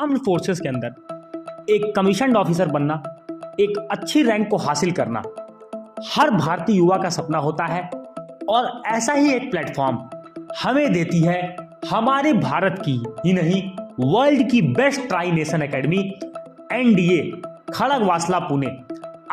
Armed forces के अंदर एक कमीशन्ड ऑफिसर बनना, एक अच्छी रैंक को हासिल करना हर भारतीय युवा का सपना होता है। और ऐसा ही एक प्लेटफॉर्म हमें देती है हमारे भारत की ही नहीं, वर्ल्ड की best tri nation academy NDA Khadakwasla Pune.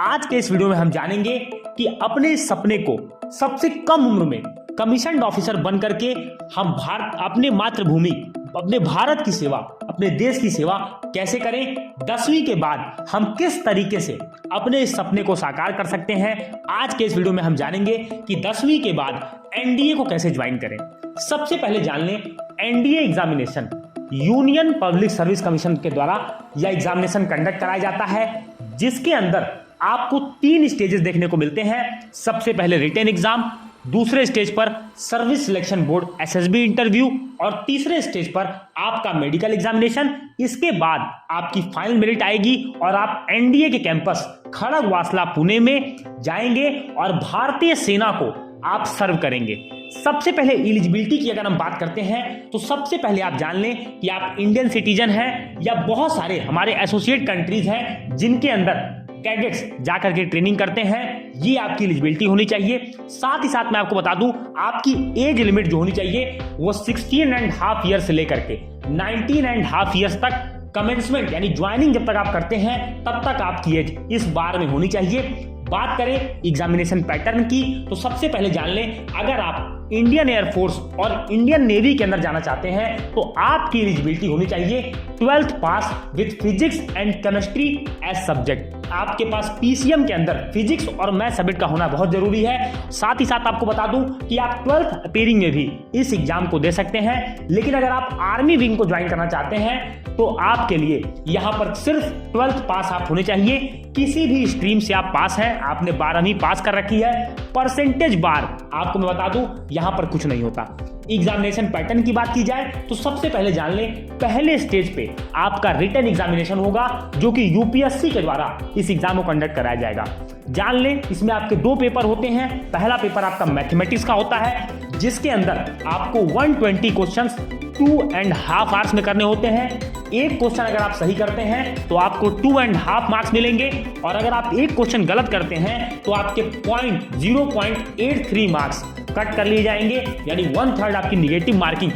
आज के इस वीडियो में हम जानेंगे कि अपने इस सपने को सबसे कम उम्र में कमीशन्ड ऑफिसर बन करके हम अपने मातृभूमि, अपने भारत की सेवा, अपने देश की सेवा कैसे करें। 10वीं के बाद हम किस तरीके से अपने इस सपने को साकार कर सकते हैं, आज के इस वीडियो में हम जानेंगे कि 10वीं के बाद एनडीए को कैसे ज्वाइन करें। सबसे पहले जान लें, NDA examination union public service commission के द्वारा यह एग्जामिनेशन कंडक्ट कराया जाता है, जिसके अंदर आपको 3 स्टेजेस देखने को मिलते हैं। सबसे पहले रिटन एग्जाम, दूसरे स्टेज पर service selection board SSB interview और तीसरे स्टेज पर आपका मेडिकल एग्जामिनेशन। इसके बाद आपकी फाइनल मेरिट आएगी और आप एनडीए के कैंपस खड़गवासला पुणे में जाएंगे और भारतीय सेना को आप सर्व करेंगे। सबसे पहले एलिजिबिलिटी की अगर हम बात करते हैं तो सबसे पहले आप जान लें कि आप इंडियन सिटीजन हैं या बहुत सारे हमारे एसोसिएट कंट्रीज हैं जिनके अंदर कैडेट्स जाकर के ट्रेनिंग करते हैं, ये आपकी एलिजिबिलिटी होनी चाहिए। साथ ही साथ मैं आपको बता दूं, आपकी एज लिमिट जो होनी चाहिए वो 16.5 ईयर से लेकर के 19.5 ईयर्स तक कमेंसमेंट यानी ज्वाइनिंग जब तक आप करते हैं तब तक आपकी एज इस बार में होनी चाहिए। बात करें एग्जामिनेशन पैटर्न की तो सबसे पहले जान लें, अगर आप इंडियन एयरफोर्स और इंडियन नेवी के अंदर जाना चाहते हैं तो आपकी एलिजिबिलिटी होनी चाहिए 12th pass with physics and chemistry as subject. आपके पास पीसीएम के अंदर फिजिक्स और मैथ सब्जेक्ट का होना बहुत जरूरी है। साथ ही साथ आपको बता दूं कि आप 12th अपेयरिंग में भी इस एग्जाम को दे सकते हैं, लेकिन अगर आप आर्मी विंग को ज्वाइन करना चाहते हैं तो आपके लिए यहां पर सिर्फ 12th पास आप होने चाहिए। किसी भी स्ट्रीम से आप पास हैं, आपने 12वीं पास कर रखी है, परसेंटेज बार आपको मैं बता दूं यहां पर कुछ नहीं होता। एग्जामिनेशन पैटर्न की बात की जाए तो सबसे पहले जान लें, पहले स्टेज पे आपका रिटन एग्जामिनेशन होगा जो कि यूपीएससी के द्वारा इस एग्जाम को कंडक्ट कराया जाएगा। जान लें, इसमें आपके 2 पेपर होते हैं। पहला पेपर आपका मैथमेटिक्स का होता है जिसके अंदर आपको 120 क्वेश्चंस 2.5 आवर्स में करने होते हैं। एक क्वेश्चन अगर आप सही करते हैं तो आपको 2.5 मार्क्स मिलेंगे और अगर आप एक क्वेश्चन गलत करते हैं तो आपके 0.83 मार्क्स कट कर लिए जाएंगे, यानी 1/3 आपकी निगेटिव मार्किंग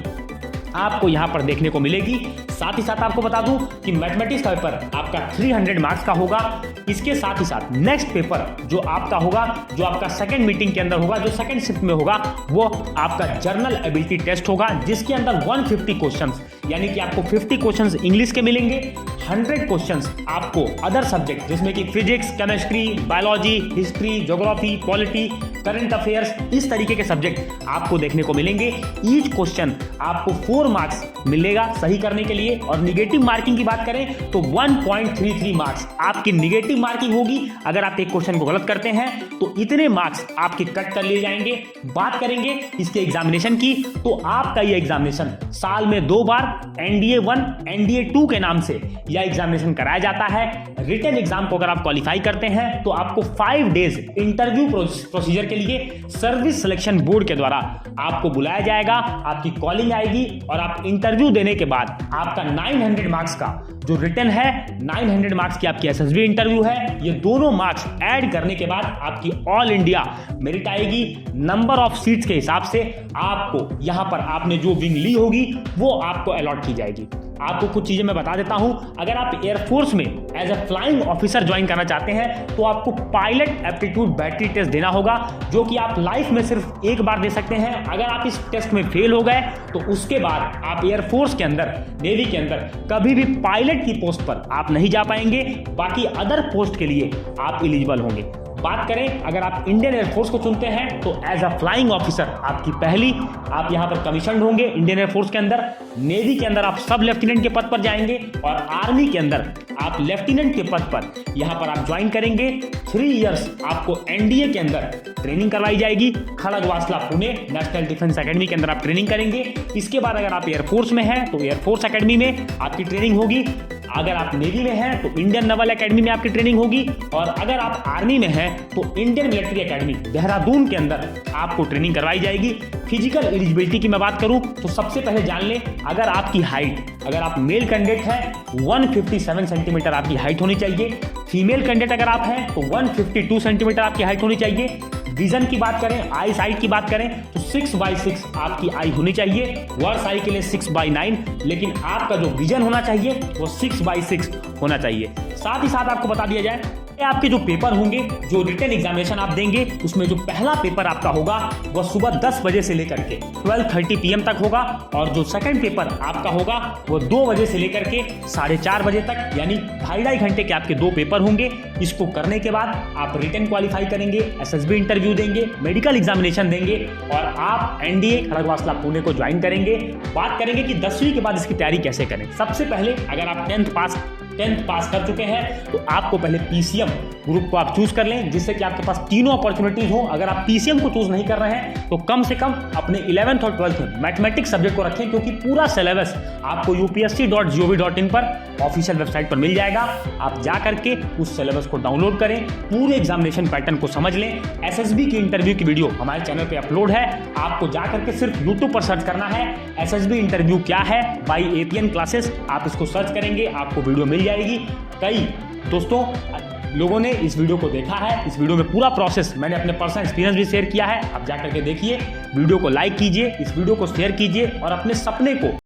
आपको यहां पर देखने को मिलेगी। साथ ही साथ आपको बता दूं कि मैथमेटिक्स का पेपर आपका 300 मार्क्स का होगा। इसके साथ ही साथ नेक्स्ट पेपर जो आपका होगा, जो आपका सेकंड मीटिंग के अंदर होगा, जो सेकंड शिफ्ट में होगा, वो आपका जर्नल एबिलिटी टेस्ट होगा जिसके अंदर 150 क्वेश्चंस यानी कि आपको 50 क्वेश्चंस इंग्लिश के मिलेंगे, 100 क्वेश्चंस आपको अदर सब्जेक्ट जिसमें कि physics, chemistry, biology, history, geography, polity, current affairs, इस तरीके के सब्जेक्ट आपको देखने को मिलेंगे। ईच क्वेश्चन आपको 4 मार्क्स मिलेगा सही करने के लिए। और निगेटिव मार्किंग की बात करें तो 1.33 मार्क्स आपकी निगेटिव मार्किंग होगी। अगर आप एक क्वेश्चन को गलत करते हैं तो इतने मार्क्स आपके कट कर लिए जाएंगे। बात करेंगे इसके एग्जामिनेशन की तो आपका ये एग्जामिनेशन साल में 2 बार एनडीए 1, एनडीए 2 के नाम से यह एग्जामिनेशन कराया जाता है। रिटन एग्जाम को अगर आप क्वालिफाई करते हैं तो आपको 5 डेज इंटरव्यू प्रोसीजर के लिए सर्विस सिलेक्शन बोर्ड के द्वारा आपको बुलाया जाएगा। आपकी कॉलिंग आएगी और आप इंटरव्यू देने के बाद आपका 900 मार्क्स का जो रिटन है, 900 मार्क्स की आपकी एसएसबी इंटरव्यू है, ये दोनों मार्क्स ऐड करने के बाद आपकी ऑल इंडिया मेरिट आएगी। नंबर ऑफ सीट्स के हिसाब से आपको यहां पर आपने जो विंग ली होगी वो आपको अलॉट की जाएगी। आपको कुछ चीजें मैं बता देता हूं, अगर आप एयरफोर्स में as a flying officer join करना चाहते हैं तो आपको पायलट एप्टीट्यूड बैटरी टेस्ट देना होगा, जो कि आप लाइफ में सिर्फ एक बार दे सकते हैं। अगर आप इस टेस्ट में फेल हो गए तो उसके बाद आप एयरफोर्स के अंदर, नेवी के अंदर कभी भी पायलट की पोस्ट पर आप नहीं जा पाएंगे, बाकी अदर पोस्ट के लिए आप एलिजिबल होंगे। बात करें अगर आप इंडियन एयरफोर्स को चुनते हैं तो एज अ फ्लाइंग ऑफिसर आपकी पहली, आप यहां पर कमीशन्ड होंगे इंडियन एयरफोर्स के अंदर। नेवी के अंदर आप सब लेफ्टिनेंट के पद पर जाएंगे और आर्मी के अंदर आप लेफ्टिनेंट के पद पर यहां पर आप ज्वाइन करेंगे। 3 इयर्स आपको एनडीए के अंदर ट्रेनिंग करवाई जाएगी। Khadakwasla Pune national defence academy के अंदर आप ट्रेनिंग करेंगे। इसके बाद अगर आप एयरफोर्स में हैं तो एयरफोर्स एकेडमी में आपकी ट्रेनिंग होगी। अगर आप नेवी में हैं तो इंडियन नेवल एकेडमी में आपकी ट्रेनिंग होगी, और अगर आप आर्मी में हैं तो इंडियन मिलिट्री एकेडमी देहरादून के अंदर आपको ट्रेनिंग करवाई जाएगी। फिजिकल एलिजिबिलिटी की मैं बात करूं तो सबसे पहले जान लें, अगर आपकी हाइट, अगर आप मेल कैंडिडेट हैं 157 सेंटीमीटर आपकी हाइट होनी चाहिए। फीमेल कैंडिडेट अगर आप हैं तो 152 सेंटीमीटर आपकी हाइट होनी चाहिए। विजन की बात करें, आई साइट की बात करें तो 6/6 आपकी आई होनी चाहिए। वर्स आई के लिए 6/9, लेकिन आपका जो विजन होना चाहिए वो 6/6 होना चाहिए। साथ ही साथ आपको बता दिया जाए, आपके जो पेपर होंगे, जो रिटन एग्जामिनेशन आप देंगे, उसमें जो पहला पेपर आपका होगा वह सुबह 10 बजे से लेकर के 12:30 PM तक होगा, और जो सेकंड पेपर आपका होगा वो 2 बजे से लेकर के 4:30 बजे तक, यानी 2.5 घंटे के आपके 2 पेपर होंगे। इसको करने के बाद आप रिटन क्वालिफाई करेंगे, SSB इंटरव्यू देंगे, मेडिकल एग्जामिनेशन देंगे, और आप NDA खड़गवासला पुणे को ज्वाइन करेंगे। बात करेंगे कि 10वीं के बाद इसकी तैयारी कैसे करें। सबसे पहले अगर आप 10th पास कर चुके हैं तो आपको पहले PCM ग्रुप को आप चूज कर लें, जिससे कि आपके पास तीनों अपॉर्चुनिटीज हो। अगर आप PCM को चूज नहीं कर रहे हैं तो कम से कम अपने 11th और 12th में मैथमेटिक्स सब्जेक्ट को रखें, क्योंकि पूरा सिलेबस आपको upsc.gov.in पर ऑफिशियल वेबसाइट पर मिल जाएगा। आप जा करके उस सिलेबस को डाउनलोड करें, पूरे एग्जामिनेशन पैटर्न को समझ लें। SSB की इंटरव्यू की वीडियो हमारे चैनल पे अपलोड है, आपको जा करके सिर्फ YouTube पर सर्च करना है SSB इंटरव्यू क्या है बाय APN क्लासेस। आप इसको सर्च करेंगे, आपको वीडियो मिल जाएगी। कई दोस्तों लोगों ने इस वीडियो को देखा है, इस वीडियो में पूरा प्रोसेस मैंने अपने पर्सनल एक्सपीरियंस भी शेयर किया है। आप जा करके देखिए, वीडियो को लाइक कीजिए, इस वीडियो को शेयर कीजिए और अपने सपने को